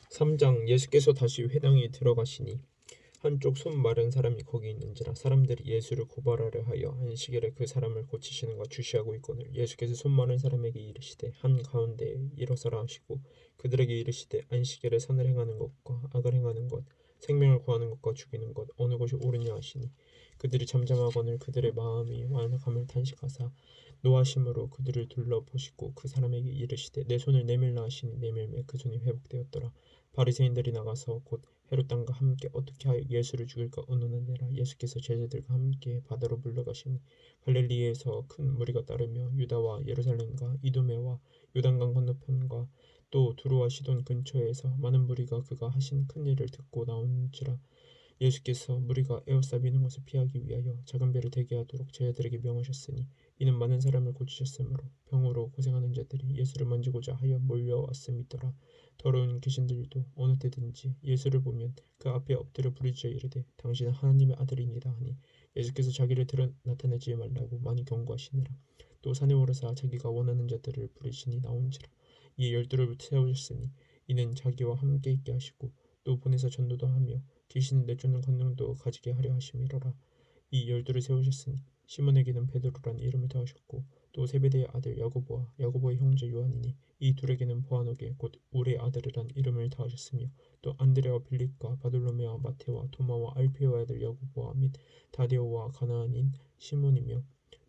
3장. 예수께서 다시 회당에 들어가시니 한쪽 손 마른 사람이 거기 있는지라 사람들이 예수를 고발하려 하여 안식일에 그 사람을 고치시는가 주시하고 있거늘 예수께서 손 마른 사람에게 이르시되 한 가운데에 일어서라 하시고 그들에게 이르시되 안식일에 선을 행하는 것과 악을 행하는 것 생명을 구하는 것과 죽이는 것 어느 것이 옳으냐 하시니 그들이 잠잠하거늘 그들의 마음이 완악함을 탄식하사 노하심으로 그들을 둘러보시고 그 사람에게 이르시되 내 손을 내밀라 하시니 내밀매 그 손이 회복되었더라. 바리새인들이 나가서 곧 헤롯 당과 함께 어떻게 하여 예수를 죽일까 의논하니라. 예수께서 제자들과 함께 바다로 물러가시니 갈릴리에서 큰 무리가 따르며 유다와 예루살렘과 이두메와 요단강 건너편과 또 두로와 시돈 근처에서 많은 무리가 그가 하신 큰 일을 듣고 나온지라. 예수께서 무리가 에워싸비는 것을 피하기 위하여 작은 배를 대게 하도록 제자들에게 명하셨으니 이는 많은 사람을 고치셨으므로 병으로 고생하는 자들이 예수를 만지고자 하여 몰려왔음이더라. 더러운 귀신들도 어느 때든지 예수를 보면 그 앞에 엎드려 부르짖어 이르되 당신은 하나님의 아들이니라 하니 예수께서 자기를 드러 나타내지 말라고 많이 경고하시니라. 또 산에 오르사 자기가 원하는 자들을 부르시니 나온지라. 이에 열두를 세우셨으니 이는 자기와 함께 있게 하시고 또 보내서 전도도 하며 귀신을 내쫓는 권능도 가지게 하려 하심이로라. 이 열두를 세우셨으니 시몬에게는 베드로라는 이름을 더하셨고 또 세베대의 아들 야고보와 야고보의 형제 요한이니 이 둘에게는 보아노게 곧 울의 아들이란 이름을 더하셨으며 또 안드레와 빌립과 바돌로메와 마테와 도마와 알페오의 아들 야고보와 및 다데오와 가나안인 시몬이며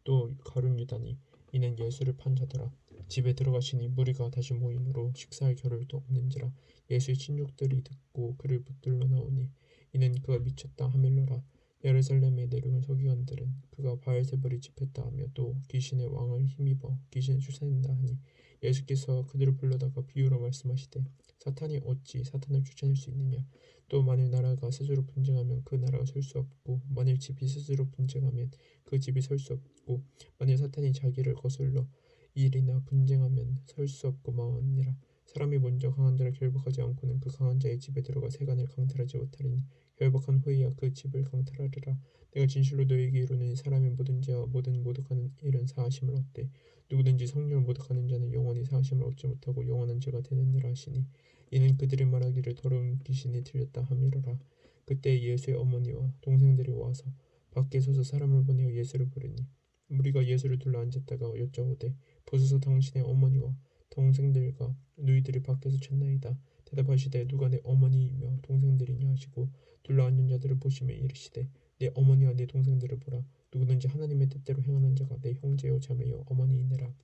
또 가룟 유다니 이는 예수를 판 자더라. 집에 들어가시니 무리가 다시 모이므로 식사할 겨를도 없는지라. 예수의 친족들이 듣고 그를 붙들러 나오니 이는 그가 미쳤다 하밀러라. 예루살렘에 내려온 서기관들은 그가 바알세불이 집했다 하며 또 귀신의 왕을 힘입어 귀신을 쫓아낸다 하니 예수께서 그들을 불러다가 비유로 말씀하시되 사탄이 어찌 사탄을 쫓아낼 수 있느냐. 또 만일 나라가 스스로 분쟁하면 그 나라가 설 수 없고 만일 집이 스스로 분쟁하면 그 집이 설 수 없고 만일 사탄이 자기를 거슬러 일이나 분쟁하면 설 수 없고 마오니라. 사람이 먼저 강한 자를 결박하지 않고는 그 강한 자의 집에 들어가 세간을 강탈하지 못하리니 결박한 후에야 그 집을 강탈하리라. 내가 진실로 너희에게 이르노니 사람이 모든 죄와 모든 모독하는 일은 사하심을 얻되 누구든지 성령을 모독하는 자는 영원히 사하심을 얻지 못하고 영원한 죄가 되느니라 하시니 이는 그들이 말하기를 더러운 귀신이 들렸다 함이로라. 그때 예수의 어머니와 동생들이 와서 밖에 서서 사람을 보내어 예수를 부르니 무리가 예수를 둘러 앉았다가 여짜오되 보소서 당신의 어머니와 동생들과 누이들이 밖에서 쳤나이다. 대답하시되 누가 내 어머니이며 동생들이냐 하시고 둘러앉은 자들을 보시며 이르시되 내 어머니와 내 동생들을 보라. 누구든지 하나님의 뜻대로 행하는 자가 내 형제요 자매요 어머니이니라.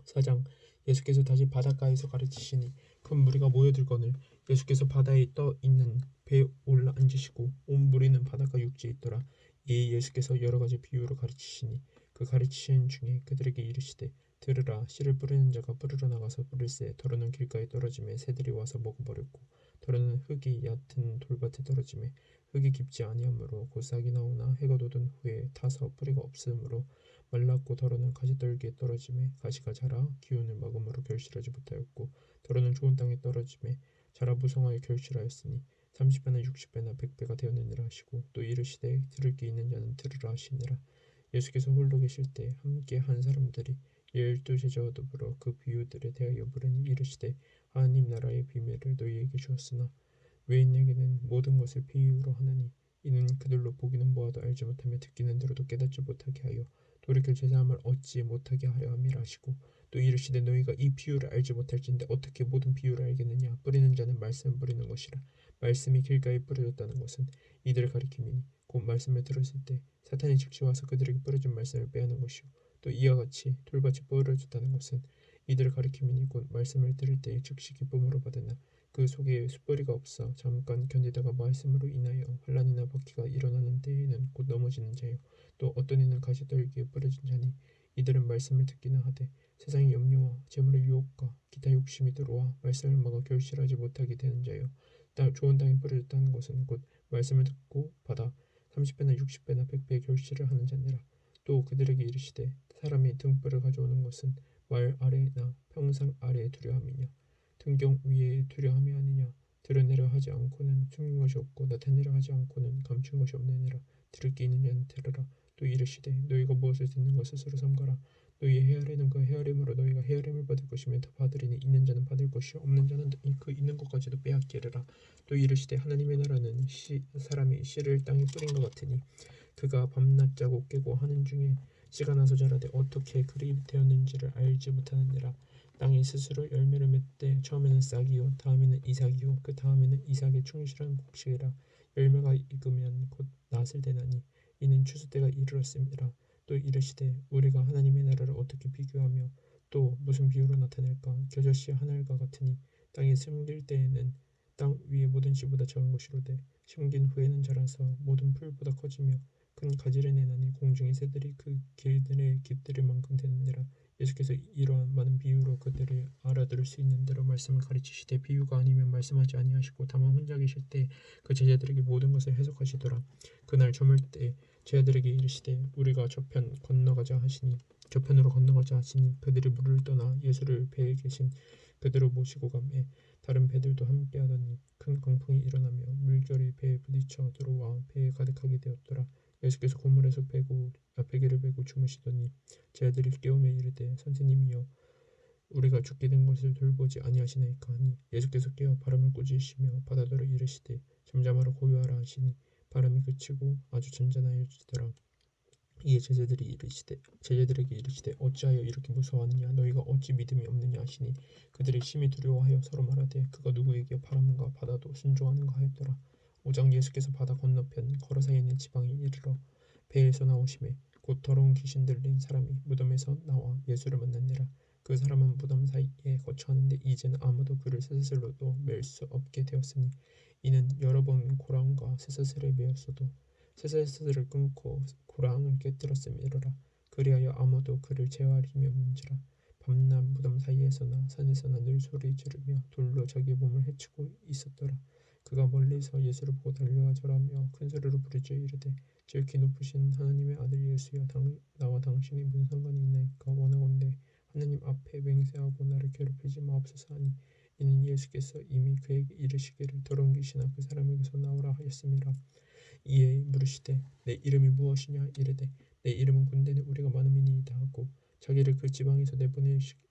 4장. 예수께서 다시 바닷가에서 가르치시니 큰 무리가 모여들거늘 예수께서 바다에 떠 있는 배에 올라 앉으시고 온 무리는 바닷가 육지에 있더라. 이에 예수께서 여러 가지 비유로 가르치시니 그 가르치시는 중에 그들에게 이르시되 들으라. 씨를 뿌리는 자가 뿌리러 나가서 뿌릴새 더러는 길가에 떨어지매 새들이 와서 먹어버렸고 더러는 흙이 얕은 돌밭에 떨어지매 흙이 깊지 아니하므로 곧 싹이 나오나 해가 돋은 후에 타서 뿌리가 없으므로 말랐고 더러는 가시떨기에 떨어지매 가시가 자라 기운을 먹음으로 결실하지 못하였고 더러는 좋은 땅에 떨어지매 자라 무성하여 결실하였으니 30배나 60배나 100배가 되었느니라 하시고 또 이르시되 들을 귀 있는 자는 들으라 하시니라. 예수께서 홀로 계실 때 함께 한 사람들이 열두 제자와 더불어 그 비유들에 대하여 물으니 이르시되 하나님 나라의 비밀을 너희에게 주었으나 외인에게는 모든 것을 비유로 하나니 이는 그들로 보기는 보아도 알지 못하며 듣기는 들어도 깨닫지 못하게 하여 돌이킬 제사함을 얻지 못하게 하려 함이라 하시고 또 이르시되 너희가 이 비유를 알지 못할진대 어떻게 모든 비유를 알겠느냐. 뿌리는 자는 말씀을 뿌리는 것이라. 말씀이 길가에 뿌려졌다는 것은 이들을 가리킴이니 곧 말씀을 들었을 때 사탄이 즉시 와서 그들에게 뿌려진 말씀을 빼앗는 것이요 또 이와 같이 돌밭이 뿌려졌다는 것은 이들을 가리킴이니 곧 말씀을 들을 때에 즉시 기쁨으로 받으나 그 속에 숯불이가 없어 잠깐 견디다가 말씀으로 인하여 환난이나 박해가 일어나는 때에는 곧 넘어지는 자요 또 어떤 이는 가시떨기에 뿌려진 자니 이들은 말씀을 듣기는 하되 세상의 염려와 재물의 유혹과 기타 욕심이 들어와 말씀을 막아 결실하지 못하게 되는 자요 좋은 땅에 뿌려졌다는 것은 곧 말씀을 듣고 받아 30배나 60배나 100배의 결실을 하는 자니라. 또 그들에게 이르시되 사람이 등불을 가져오는 것은 말 아래나 평상 아래에 두려 함이냐 등경 위에 두려 함이 아니냐. 드러내려 하지 않고는 숨긴 것이 없고 나타내려 하지 않고는 감춘 것이 없느니라. 들을 귀 있는 자는 들으라. 또 이르시되 너희가 무엇을 듣는 것 스스로 삼가라. 너희의 헤아리는 그 헤아림으로 너희가 헤아림을 받을 것이며 더 받으리니 있는 자는 받을 것이요 없는 자는 그 있는 것까지도 빼앗기리라. 또 이르시되 하나님의 나라는 사람이 씨를 땅에 뿌린 것 같으니 그가 밤낮 자고 깨고 하는 중에 씨가 나서 자라되 어떻게 그리 되었는지를 알지 못하느니라. 땅이 스스로 열매를 맺되 처음에는 싹이요 다음에는 이삭이요 그 다음에는 이삭의 충실한 곡식이라. 열매가 익으면 곧 낫을 대나니 이는 추수 때가 이르렀음이라. 또 이르시되 우리가 하나님의 나라를 어떻게 비교하며 또 무슨 비유로 나타낼까. 겨자씨 하나가 같으니 땅에 심길 때에는 땅 위의 모든 씨보다 작은 것이로되 심긴 후에는 자라서 모든 풀보다 커지며 큰 가지를 내나니 공중의 새들이 그 길들의 깃들일 만큼 되느니라. 예수께서 이러한 많은 비유로 그들이 알아들을 수 있는 대로 말씀을 가르치시되 비유가 아니면 말씀하지 아니하시고 다만 혼자 계실 때 그 제자들에게 모든 것을 해석하시더라. 그날 저물 때 제자들에게 이르시되 우리가 저편으로 건너가자 하시니 그들이 물을 떠나 예수를 배에 계신 그대로 모시고 가매 다른 배들도 함께하더니 큰 광풍이 일어나며 물결이 배에 부딪혀 들어와 배에 가득하게 되었더라. 예수께서 고물에서 베개를 베고 주무시더니 제자들이 깨우며 이르되 선생님이여 우리가 죽게 된 것을 돌보지 아니하시나이까 하니 예수께서 깨어 바람을 꾸짖으시며 바다더러 이르시되 잠잠하라 고요하라 하시니 바람이 그치고 아주 잔잔하여지더라. 이에 제자들에게 이르시되 어찌하여 이렇게 무서워하느냐 너희가 어찌 믿음이 없느냐 하시니 그들이 심히 두려워하여 서로 말하되 그가 누구에게 바람과 바다도 순종하는가 하였더라. 5장 예수께서 바다 건너편 거라사에 있는 지방에 이르러 배에서 나오심에 곧 더러운 귀신 들린 사람이 무덤에서 나와 예수를 만났니라. 그 사람은 무덤 사이에 거처하는데 이제는 아무도 그를 쇠사슬로도 맬 수 없게 되었으니 이는 여러 번 고랑과 쇠사슬에 매었어도 쇠사슬을 끊고 고랑을 깨뜨렸음이로라. 그리하여 아무도 그를 제어할 힘이 없는지라. 밤낮 무덤 사이에서나 산에서나 늘 소리 지르며 돌로 자기의 몸을 해치고 있었더라. 그가 멀리서 예수를 보고 달려와 절하며 큰 소리로 부르짖어 이르되 지극히 높으신 하나님의 아들 예수여 나와 당신이 무슨 상관이 있나이까. 원하건대 하나님 앞에 맹세하고 나를 괴롭히지 마옵소서 하니 이는 예수께서 이미 그에게 이르시기를 더러운 귀신아 그 사람에게서 나오라 하였음이라. 이에 물으시되 내 이름이 무엇이냐. 이르되 내 이름은 군대는 우리가 많음이니이다 하고 자기를 그 지방에서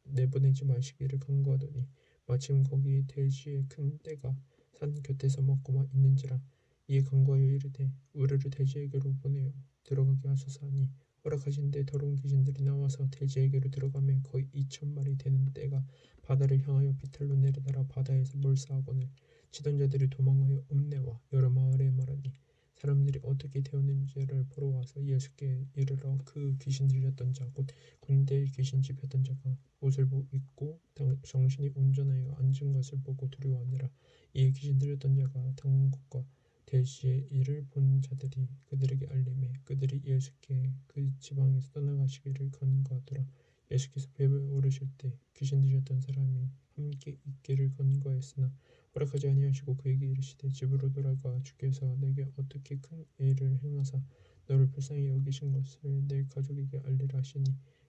내보내지 마시기를 간구하더니 마침 거기 돼지의 큰 떼가 산 곁에서 먹고만 있는지라. 이에 간구하여 이르되 우리를 돼지에게로 보내어 들어가게 하소서 하니 허락하신데 더러운 귀신들이 나와서 돼지에게로 들어가매 거의 2,000마리 되는 떼가 바다를 향하여 비탈로 내려달아 바다에서 몰사하거늘 치던 자들이 도망하여 읍내와 여러 마을에 말하니 사람들이 어떻게 되었는지를 보러 와서 예수께 이르러 그 귀신 들렸던 자 곧 군대의 귀신 집혔던 자가 옷을 입고 정신이 온전하여 앉은 것을 보고 두려워하니라. 이에 귀신 들렸던 자가 당한 것과 돼지의 일을 본 자들이 그들에게 알리매 그들이 예수께 그 지방에서 떠나가시기를 간구하더라. 예수께서 배에 오르실 때 귀신 들렸던 사람이 함께 있기를 간구하였으나 허락하지 아니하시고 그에게 이르시되 집으로 돌아가 주께서 내게 어떻게 큰 일을 행하사 너를 불쌍히 여기신 것을 내 가족에게 알리라 하시니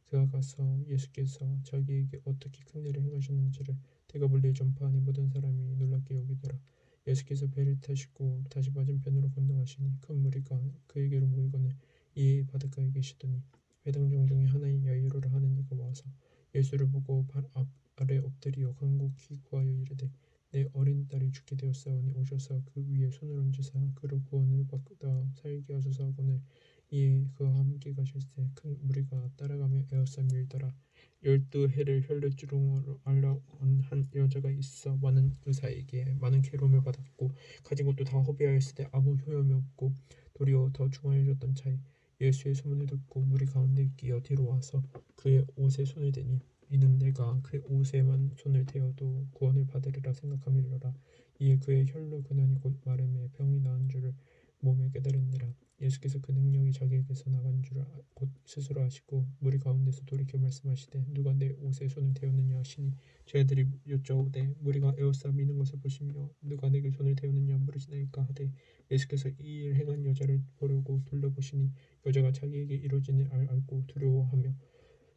그가 가서 예수께서 자기에게 어떻게 큰 일을 행하셨는지를 데가볼리에 전파하니 모든 사람이 놀랍게 여기더라. 예수께서 배를 타시고 다시 맞은편으로 건너가시니 큰 무리가 그에게로 모이거늘 이에 바닷가에 계시더니 회당 장중에 하나인 야이로라 하는 이가 와서 예수를 보고 발 아래 엎드리어 간곡히 구하여 이르되 내 어린 딸이 죽게 되었사오니 오셔서 그 위에 손을 얹으사 그를 구원을 받다 살게 하소서 하거늘 이에 그와 함께 가실 때 큰 무리가 따라가며 에워싸 밀더라. 12해를 혈루증으로 앓아온 한 여자가 있어 많은 의사에게 많은 괴로움을 받았고 가진 것도 다 허비하였으되 아무 효험이 없고 도리어 더 중하여졌던 차에 예수의 소문을 듣고 무리 가운데 끼어 뒤로 와서 그의 옷에 손을 대니 이는 내가 그 옷에만 손을 대어도 구원을 받으리라 생각함이로라. 이에 그의 혈루 근원이 곧 마름에 병이 나은 줄을 몸에 깨달으니라. 예수께서 그 능력이 자기에게서 나간 줄을 곧 스스로 아시고 무리 가운데서 돌이켜 말씀하시되 누가 내 옷에 손을 대었느냐 하시니 저희들이 여쭤오되 무리가 에워싸 미는 것을 보시며 누가 내게 손을 대었느냐 물으시나이까 하되 예수께서 이 일 행한 여자를 보려고 둘러보시니 여자가 자기에게 이루어진 일을 알고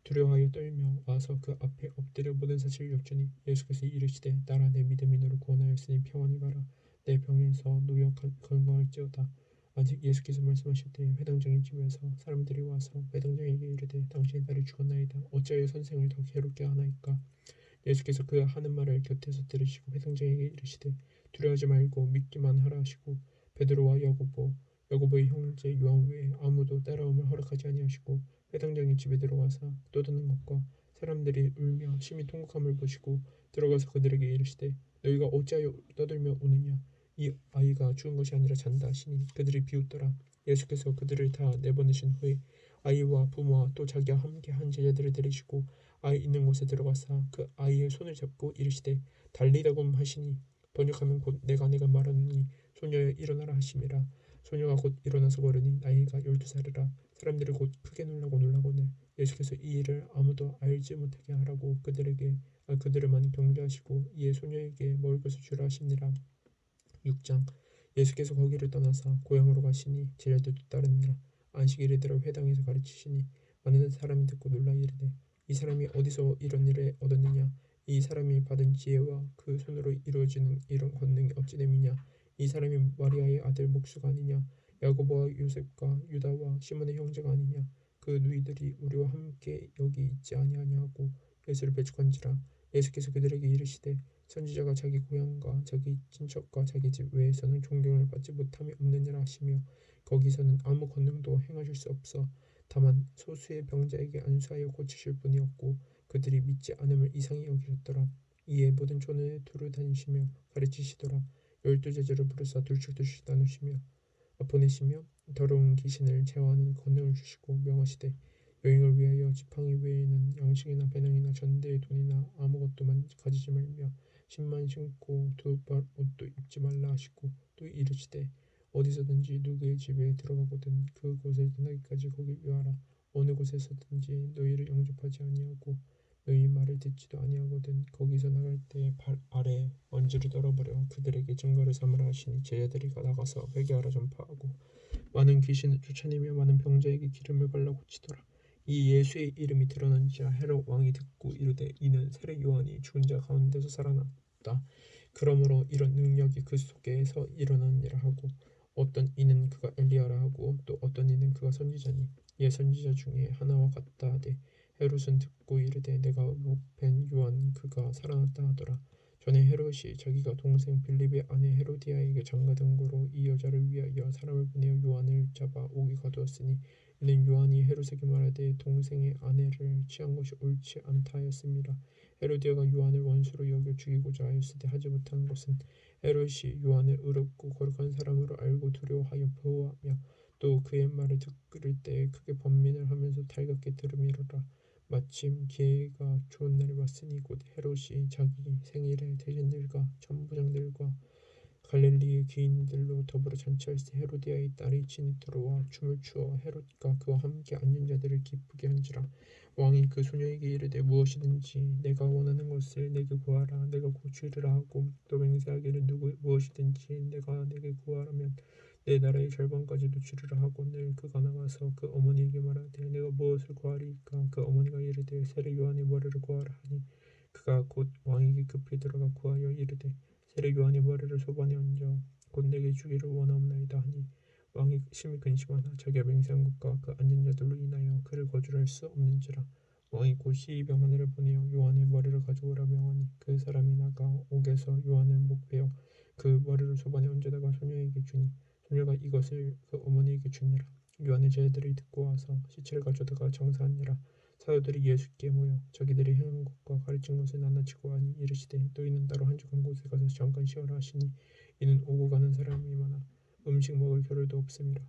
두려워하여 떨며 와서 그 앞에 엎드려 모든 사실을 여쭈니 예수께서 이르시되 딸아 내 믿음이 너를 구원하였으니 평안히 가라. 내 병에서 놓여 건강할지어다. 아직 예수께서 말씀하실 때 회당장의 집에서 사람들이 와서 회당장에게 이르되 당신의 딸이 죽었나이다. 어찌하여 선생을 더 괴롭게 하나이까. 예수께서 그 하는 말을 곁에서 들으시고 회당장에게 이르시되 두려워하지 말고 믿기만 하라 하시고 베드로와 야고보의 형제 요한 외에 아무도 따라옴을 허락하지 아니하시고 회당장의 집에 들어가서 떠드는 것과 사람들이 울며 심히 통곡함을 보시고 들어가서 그들에게 이르시되 너희가 어찌하여 떠들며 우느냐. 이 아이가 죽은 것이 아니라 잔다 하시니 그들이 비웃더라. 예수께서 그들을 다 내보내신 후에 아이와 부모와 또 자기와 함께 한 제자들을 데리시고 아이 있는 곳에 들어가사 그 아이의 손을 잡고 이르시되 달리다굼 하시니 번역하면 곧 내가 말하노니 소녀여 일어나라 하심이라. 소녀가 곧 일어나서 걸으니 나이가 12살이라. 사람들이 곧 크게 놀라고는 예수께서 이 일을 아무도 알지 못하게 하라고 그들을 많이 경계하시고 이에 소녀에게 먹을 것을 주라 하시니라. 6장. 예수께서 거기를 떠나사 고향으로 가시니 제자들도 따르니라. 안식일에 들어 회당에서 가르치시니 많은 사람이 듣고 놀라 이르되 이 사람이 어디서 이런 일을 얻었느냐. 이 사람이 받은 지혜와 그 손으로 이루어지는 이런 권능이 어찌 됨이냐. 이 사람이 마리아의 아들 목수가 아니냐. 야고보와 요셉과 유다와 시몬의 형제가 아니냐. 그 누이들이 우리와 함께 여기 있지 아니하냐 하고 예수를 배척한지라. 예수께서 그들에게 이르시되 선지자가 자기 고향과 자기 친척과 자기 집 외에서는 존경을 받지 못함이 없느니라 하시며 거기서는 아무 권능도 행하실 수 없어 다만 소수의 병자에게 안수하여 고치실 뿐이었고 그들이 믿지 않음을 이상히 여기셨더라. 이에 모든 촌을 두루 다니시며 가르치시더라. 12제자를 부르사 둘씩 나누시며 보내시며 더러운 귀신을 제어하는 권능을 주시고 명하시되 여행을 위하여 지팡이 외에는 양식이나 배낭이나 전대의 돈이나 아무것도 가지지 말며 신만 신고 두 벌 옷도 입지 말라 하시고 또 이르시되 어디서든지 누구의 집에 들어가거든 그곳을 떠나기까지 거기 유하라. 어느 곳에서든지 너희를 영접하지 아니하고 너희 말을 듣지도 아니하거든 거기서 나갈 때에 발 아래 먼지를 떨어버려 그들에게 증거를 삼으라 하시니 제자들이 나가서 회개하라 전파하고 많은 귀신을 쫓아내며 많은 병자에게 기름을 발라 고치더라. 이 예수의 이름이 드러난지라 헤롯 왕이 듣고 이르되 이는 세례 요한이 죽은 자 가운데서 살아났다. 그러므로 이런 능력이 그 속에서 일어나느니라 하고 어떤 이는 그가 엘리야라 하고 또 어떤 이는 그가 선지자니 예 선지자 중에 하나와 같다 하되 헤롯은 듣고 이르되 내가 목벤 요한 그가 살아났다 하더라. 전에 헤롯이 자기가 동생 빌립의 아내 헤로디아에게 장가든 거로 이 여자를 위하여 사람을 보내어 요한을 잡아 오게 가두었으니 이는 요한이 헤롯에게 말하되 동생의 아내를 취한 것이 옳지 않다 하였습니다. 헤로디아가 요한을 원수로 여겨 죽이고자 하였을 때 하지 못한 것은 헤롯이 요한을 의롭고 거룩한 사람으로 알고 두려워하여 보호하며 또 그의 말을 들을 때 크게 번민을 하면서 달갑게 들음이로라. 마침 기회가 좋은 날이 왔으니 곧 헤롯이 자기 생일에 대신들과 천부장들과 갈릴리의 귀인들로 더불어 잔치할 때 헤로디아의 딸이 친히 들어와 춤을 추어 헤롯과 그와 함께 앉은 자들을 기쁘게 한지라. 왕이 그 소녀에게 이르되 무엇이든지 내가 원하는 것을 내게 구하라. 내가 곧 주리라 하고 또 맹세하기를 무엇이든지 내가 내게 구하라면 내 나라의 절반까지도 주리라 하거늘 그가 나가서 그 어머니에게 말하되 내가 무엇을 구하리이까. 그 어머니가 이르되 세례 요한의 머리를 구하라 하니 그가 곧 왕에게 급히 들어가 구하여 이르되 세례 요한의 머리를 소반에 얹어 곧 내게 주기를 원하옵나이다 하니 왕이 심히 근심하나 자기가 맹세한 것과 그 앉은 자들로 인하여 그를 거절할 수 없는지라. 왕이 곧 시의병 하나를 보내어 요한의 머리를 가져오라 명하니 그 사람이 나가 옥에서 요한을 목베어 그 머리를 소반에 얹어다가 소녀에게 주니 소녀가 이것을 그 어머니에게 주니라. 요한의 제자들이 듣고 와서 시체를 가져다가 장사하니라. 사도들이 예수께 모여 자기들이 행한 것과 가르친 것을 낱낱이 하니 이르시되 너희는 따로 한적한 곳에 가서 잠깐 쉬어라 하시니 이는 오고 가는 사람이 많아 음식 먹을 겨를도 없음이라.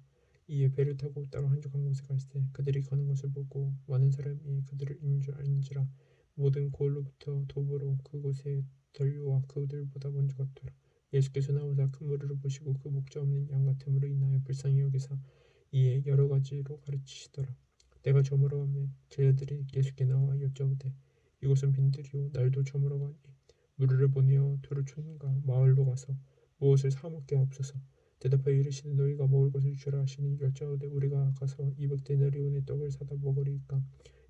이에 배를 타고 따로 한적한 곳에 갈새 그들이 가는 것을 보고 많은 사람이 그들을 인줄 알지라. 모든 고을로부터 도보로 그곳에 들려와 그들보다 먼저 갔더라. 예수께서 나오사 큰 무리를 보시고 그 목자 없는 양 같음으로 인하여 불쌍히 여기사 이에 여러 가지로 가르치시더라. 때가 저물어가매 제자들이 예수께 나와 여짜오되 이곳은 빈들이요 날도 저물어가니 무리를 보내어 두루 촌과 마을로 가서 무엇을 사 먹게 하옵소서. 대답하여 이르시되 너희가 먹을 것을 주라 하시니 여짜오되 우리가 가서 200데나리온의 떡을 사다 먹으리이까.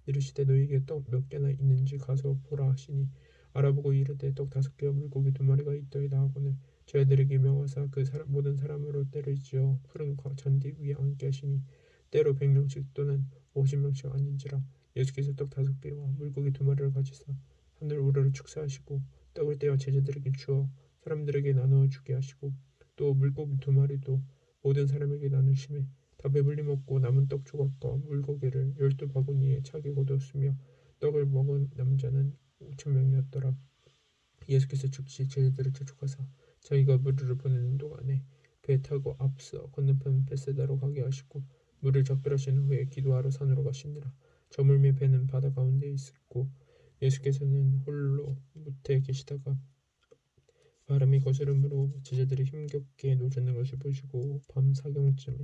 이르시되 너희에게 떡 몇 개나 있는지 가서 보라 하시니 알아보고 이르되 떡 5개와 물고기 2마리가 있더이다 하거늘 저희들에게 명하사 그 모든 사람으로 때를 지어 푸른 잔디 위에 앉게 하시니 때로 100명씩 또는 50명씩 앉은지라. 예수께서 떡 5개와 물고기 2마리를 가지사 하늘 우러러 축사하시고 떡을 떼어 제자들에게 주어 사람들에게 나누어 주게 하시고 또 물고기 2마리도 모든 사람에게 나누심에 다 배불리 먹고 남은 떡 조각과 물고기를 12바구니에 차게 거두었으며 떡을 먹은 남자는 5,000명이었더라. 예수께서 즉시 제자들을 재촉하사 자기가 무리를 보내는 동안에 배 타고 앞서 건너편 벳세다로 가게 하시고 물을 적별하신 후에 기도하러 산으로 가시니라. 저물매 배는 바다 가운데에 있었고 예수께서는 홀로 무태에 계시다가 바람이 거스름으로 제자들이 힘겹게 노젓는 것을 보시고 밤 사경쯤에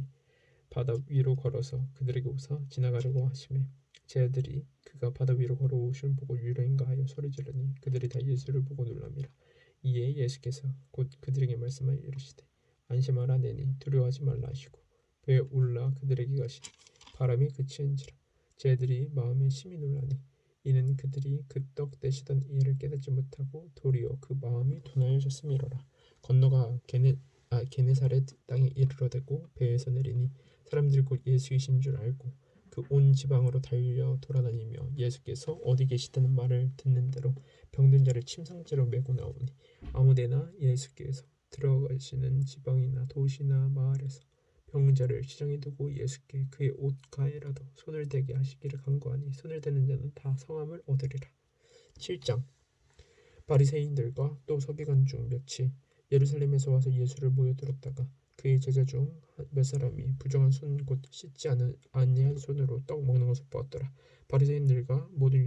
바다 위로 걸어서 그들에게 오사 지나가려고 하심에 제자들이 그가 바다 위로 걸어오심을 보고 유령인가 하여 소리 지르니 그들이 다 예수를 보고 놀랍니다. 이에 예수께서 곧 그들에게 말씀하여 이르시되 안심하라 내니 두려워하지 말라 하시고 배에 올라 그들에게 가시니 바람이 그치은지라. 제자들이 마음에 심히 놀라니 이는 그들이 그 떡 떼시던 이를 깨닫지 못하고 도리어 그 마음이 둔하여졌음이로라. 건너가 게네사렛 땅에 이르러대고 배에서 내리니 사람들이 곧 예수이신 줄 알고 그 온 지방으로 달려 돌아다니며 예수께서 어디 계시다는 말을 듣는 대로 병든 자를 침상째로 메고 나오니 아무데나 예수께서 들어가시는 지방이나 도시나 마을에서 병자를 시장에 두고 예수께 그의 옷 가에라도 손을 대게 하시기를 간구하니 손을 대는 자는 다 성함을 얻으리라. 7장. 바리새인들과 또 서기관 중 몇이 예루살렘에서 와서 예수를 모여들었다가 그의 제자 중 몇 사람이 부정한 손 곧 씻지 아니한 손으로 떡 먹는 것을 보았더라. 바리새인들과 모든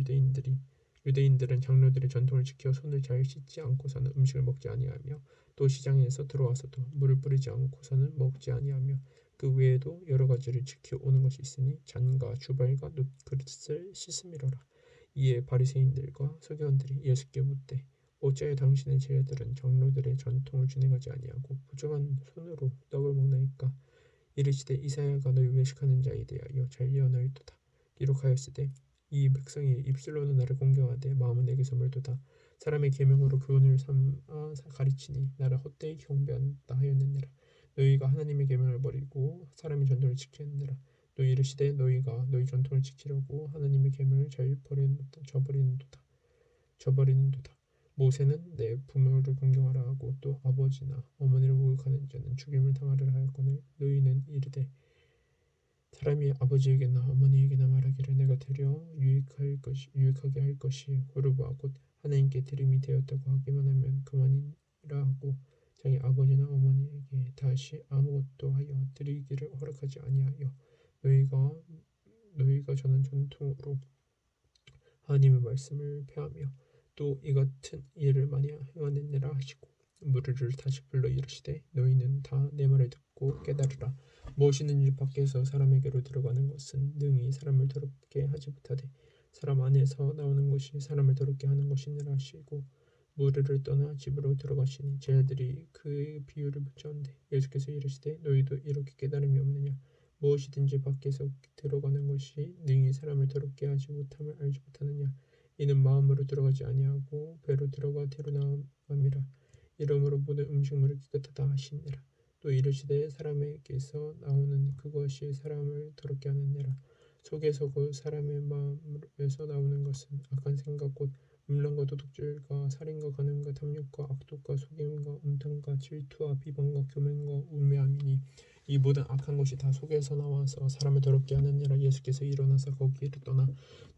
유대인들은 장로들의 전통을 지켜 손을 잘 씻지 않고서는 음식을 먹지 아니하며 또 시장에서 들어와서도 물을 뿌리지 않고서는 먹지 아니하며 그 외에도 여러 가지를 지켜 오는 것이 있으니 잔과 주발과 놋 그릇을 씻음이로라. 이에 바리새인들과 서기관들이 예수께 묻되 어찌하여 당신의 제자들은 장로들의 전통을 준행하지 아니하고 부정한 손으로 떡을 먹나이까? 이르시되 이사야가 너희 외식하는 자에 대하여 잘 예언하였도다. 기록하였으되 이 백성이 입술로는 나를 공경하되 마음은 내게서 멀도다. 사람의 계명으로 교훈을 삼아 가르치니 나를 헛되이 경배한다 하였느니라. 너희가 하나님의 계명을 버리고 사람의 전통을 지켰느니라. 또 이르시되 너희가 너희 전통을 지키려고 하나님의 계명을 잘 저버리는도다. 모세는 내 부모를 공경하라 하고 또 아버지나 어머니를 모욕하는 자는 죽임을 당하리라 하였거늘 너희는 이르되 사람이 아버지에게나 어머니에게나 말하기를 내가 되려 유익하게 할 것이 고르바 곧 하나님께 드림이 되었다고 하기만 하면 그만이라 하고 자기 아버지나 어머니에게 다시 아무것도 하여 드리기를 허락하지 아니하여 너희가 전한 전통으로 하나님의 말씀을 폐하며 또 이 같은 일을 많이 행하느니라 하시고 무리를 다시 불러 이르시되 너희는 다 내 말을 듣고 깨달으라. 무엇이든지 밖에서 사람에게로 들어가는 것은 능히 사람을 더럽게 하지 못하되 사람 안에서 나오는 것이 사람을 더럽게 하는 것이니라 하시고 무리를 떠나 집으로 들어가시니 제자들이 그 비유를 묻자온대 예수께서 이르시되 너희도 이렇게 깨달음이 없느냐? 무엇이든지 밖에서 들어가는 것이 능히 사람을 더럽게 하지 못함을 알지 못하느냐? 이는 마음으로 들어가지 아니하고 배로 들어가 뒤로 나감이라. 이러므로 모든 음식물을 깨끗하다 하시니라. 또 이르시되 사람에게서 나오는 그것이 사람을 더럽게 하느니라. 속에서 그 사람의 마음에서 나오는 것은 악한 생각 곧 음란과 도둑질과 살인과 간음과 탐욕과 악독과 속임과 음탕과 질투와 비방과 교만과 우매함이니 이 모든 악한 것이 다 속에서 나와서 사람을 더럽게 하느니라. 예수께서 일어나서 거기를 떠나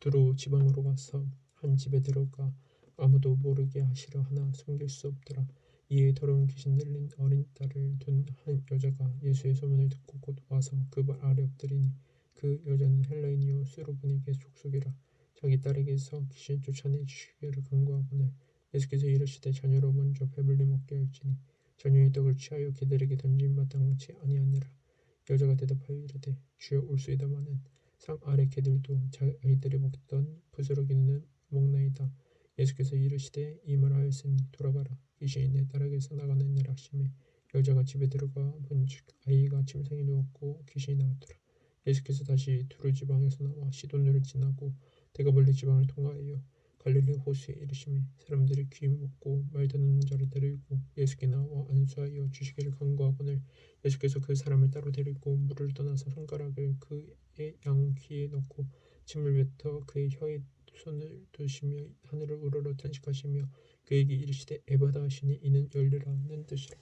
두로 지방으로 가서 한 집에 들어가 아무도 모르게 하시려 하나 숨길 수 없더라. 이에 더러운 귀신 들린 어린 딸을 둔 한 여자가 예수의 소문을 듣고 곧 와서 그 발 아래 엎드리니 그 여자는 헬라인이요 수로분에게 족속이라. 자기 딸에게서 귀신 쫓아내 주시기를 간구하거늘 예수께서 이르시되 자녀로 먼저 배불리 먹게 할지니 자녀의 떡을 취하여 개들에게 던짐 마땅치 아니하니라. 여자가 대답하여 이르되 주여 올소이다마는 상 아래 개들도 아이들이 먹던 부스러기는 먹나이다. 예수께서 이르시되 이 말 하였으니 돌아가라. 귀신이 내 딸에게서 나가느니라 하시매 여자가 집에 들어가 본즉 아이가 침상에 누웠고 귀신이 나왔더라. 예수께서 다시 두루 지방에서 나와 시돈으로 지나고 데가볼리 지방을 통하여 갈릴리 호수에 이르시매 사람들이 귀 먹고 말 듣는 자를 데리고 예수께 나와 안수하여 주시기를 간구하거늘 예수께서 그 사람을 따로 데리고 물을 떠나서 손가락을 그의 양 귀에 넣고 침을 뱉어 그의 혀에 손을 두시며 하늘을 우러러 탄식하시며 그에게 이르시되 에바다 하시니 이는 열리라는 뜻이라.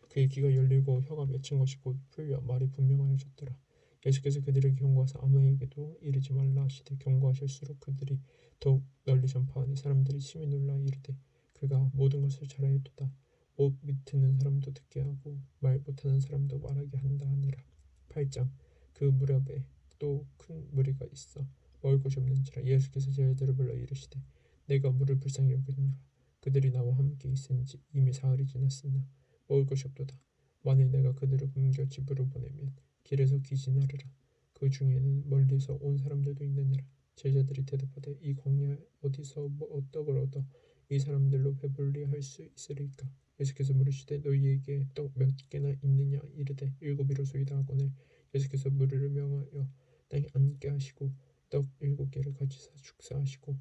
그의 귀가 열리고 혀가 맺힌 것이 곧 풀려 말이 분명하여졌더라. 예수께서 그들에게 경고하사 아무에게도 이르지 말라 하시되 경고하실수록 그들이 더욱 널리 전파하니 사람들이 심히 놀라 이르되 그가 모든 것을 잘하였도다. 못 듣는 사람도 듣게 하고 말 못하는 사람도 말하게 한다 하니라. 8장. 그 무렵에 또 큰 무리가 있어 먹을 것이 없는지라 예수께서 제자들을 불러 이르시되 내가 물을 불쌍히 여기노라. 그들이 나와 함께 있은지 이미 사흘이 지났으나 먹을 것이 없도다. 만일 내가 그들을 옮겨 집으로 보내면 길에서 기진하리라. 그 중에는 멀리서 온 사람들도 있느니라. 제자들이 대답하되 이 광야에 어디서 떡을 얻어 이 사람들로 배불리 할 수 있으리까? 예수께서 물으시되 너희에게 떡 몇 개나 있느냐 이르되 일곱이로소이다 하거늘 예수께서 무리를 명하여 땅에 앉게 하시고 떡 7개를 가지사 축사하시고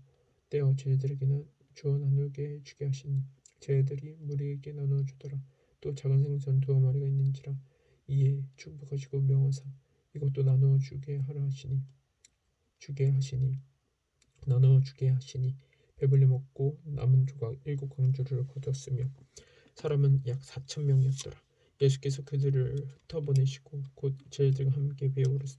떼어 제자들에게 주어 나누게 주게 하시니 제자들이 무리에게 나누어 주더라. 또 작은 생선 2마리가 있는지라. 이에 축복하시고 명하사 이것도 나누어 주게 하시니 나누어 주게 하시니 배불리 먹고 남은 조각 7광주를 거두었으며 사람은 약 4,000명이었더라. 예수께서 그들을 흩어보내시고 곧 제자들과 함께 배에 오르사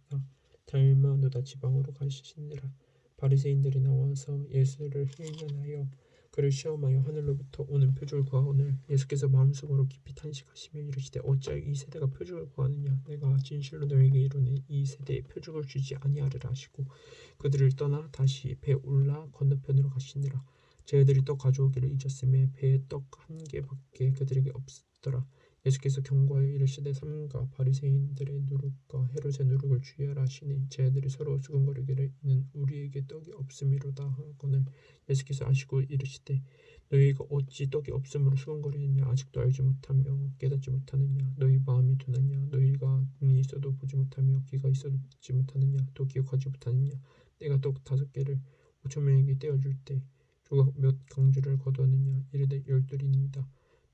달마누다 지방으로 가시니라. 바리새인들이 나와서 예수를 회면하여 그를 시험하여 하늘로부터 오는 표적을 구하오늘 예수께서 마음속으로 깊이 탄식하시며 이르시되 어찌하여 이 세대가 표적을 구하느냐. 내가 진실로 너에게 이르노니 이 세대에 표적을 주지 아니하리라 하시고 그들을 떠나 다시 배에 올라 건너편으로 가시니라. 제자들이 떡 가져오기를 잊었으며 배에 떡 1개밖에 그들에게 없었더라. 예수께서 경고하여 이르시되 삼가 바리새인들의 누룩과 헤롯의 누룩을 주의하라 하시니 제자들이 서로 수군거리기를 이는 우리에게 떡이 없음이로다 하거늘 예수께서 아시고 이르시되 너희가 어찌 떡이 없음으로 수군거리느냐. 아직도 알지 못하며 깨닫지 못하느냐. 너희 마음이 둔하냐. 너희가 눈이 있어도 보지 못하며 귀가 있어도 듣지 못하느냐. 또 기억하지 못하느냐. 내가 떡 5개를 5,000명에게 떼어줄 때 조각 몇 강주를 거두었느냐. 이르되 12이니이다.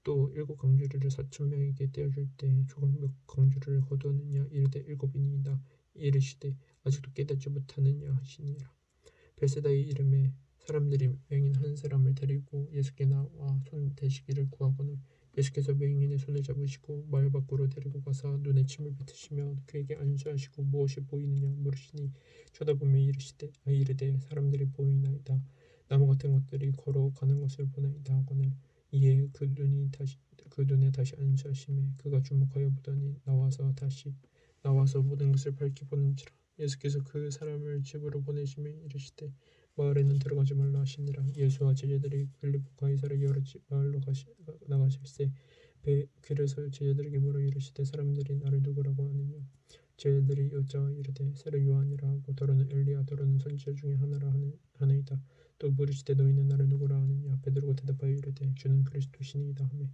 또 7강주를 4,000명에게 떼어줄 때 조각 몇 강주를 거두었느냐. 이르되 7이니이다. 이르시되 아직도 깨닫지 못하느냐 하시니라. 벳세다의 이름에 사람들이 맹인 한 사람을 데리고 예수께 나와 손 대시기를 구하거늘 예수께서 맹인의 손을 잡으시고 마을 밖으로 데리고 가사 눈에 침을 뱉으시며 그에게 안수하시고 무엇이 보이느냐 물으시니 쳐다보며 이르되 사람들이 보이나이다. 나무 같은 것들이 걸어가는 것을 보나이다 하거늘 이에 그 눈에 다시 안수하시매 그가 주목하여 보더니 나와서 모든 것을 밝히 보는지라. 예수께서 그 사람을 집으로 보내시며 이르시되 마을에는 들어가지 말라 하시니라. 예수와 제자들이 빌립보 가이사랴 여러 마을로 나가실새 길에서 제자들에게 물어 이르시되 사람들이 나를 누구라고 하느냐. 제자들이 여짜와 이르되 세례 요한이라 하고 더러는 엘리야 더러는 선지자 중에 하나라 하나이다. 또 물으시되 너희는 나를 누구라 하느냐. 베드로가 대답하여 이르되 주는 그리스도시니이다 하매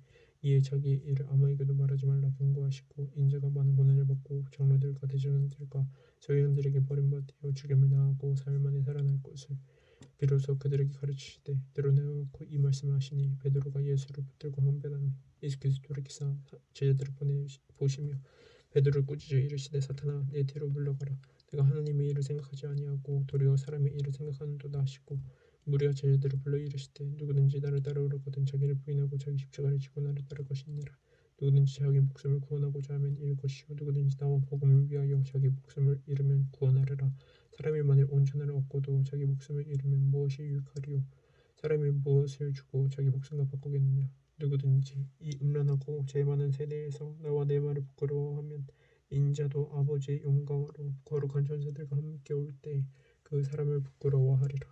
이에 자기 일을 아무에게도 말하지 말라 경고하시고 인자가 많은 고난을 받고 장로들과 대제사장들과 서기관들에게 버림받아 죽임을 당하고 사흘 만에 살아날 것을 비로소 그들에게 가르치시되 드러내놓고 이 말씀을 하시니 베드로가 예수를 붙들고 항변하니 예수께서 돌이키사 제자들을 보시며 베드로를 꾸짖어 이르시되 사탄아 내 뒤로 물러가라. 내가 하나님의 일을 생각하지 아니하고 도리어 사람의 일을 생각하는도다 하시고 무리와 제자들을 불러 이르시되 누구든지 나를 따르려거든 자기를 부인하고 자기 십자가를 지고 나를 따를 것이니라. 누구든지 자기 목숨을 구원하고자 하면 잃을 것이요 누구든지 나와 복음을 위하여 자기 목숨을 잃으면 구원하리라. 사람이 만일 온 천하를 얻고도 자기 목숨을 잃으면 무엇이 유익하리요. 사람이 무엇을 주고 자기 목숨과 바꾸겠느냐. 누구든지 이 음란하고 죄 많은 세대에서 나와 내 말을 부끄러워하면 인자도 아버지의 영광으로 거룩한 천사들과 함께 올 때 그 사람을 부끄러워하리라.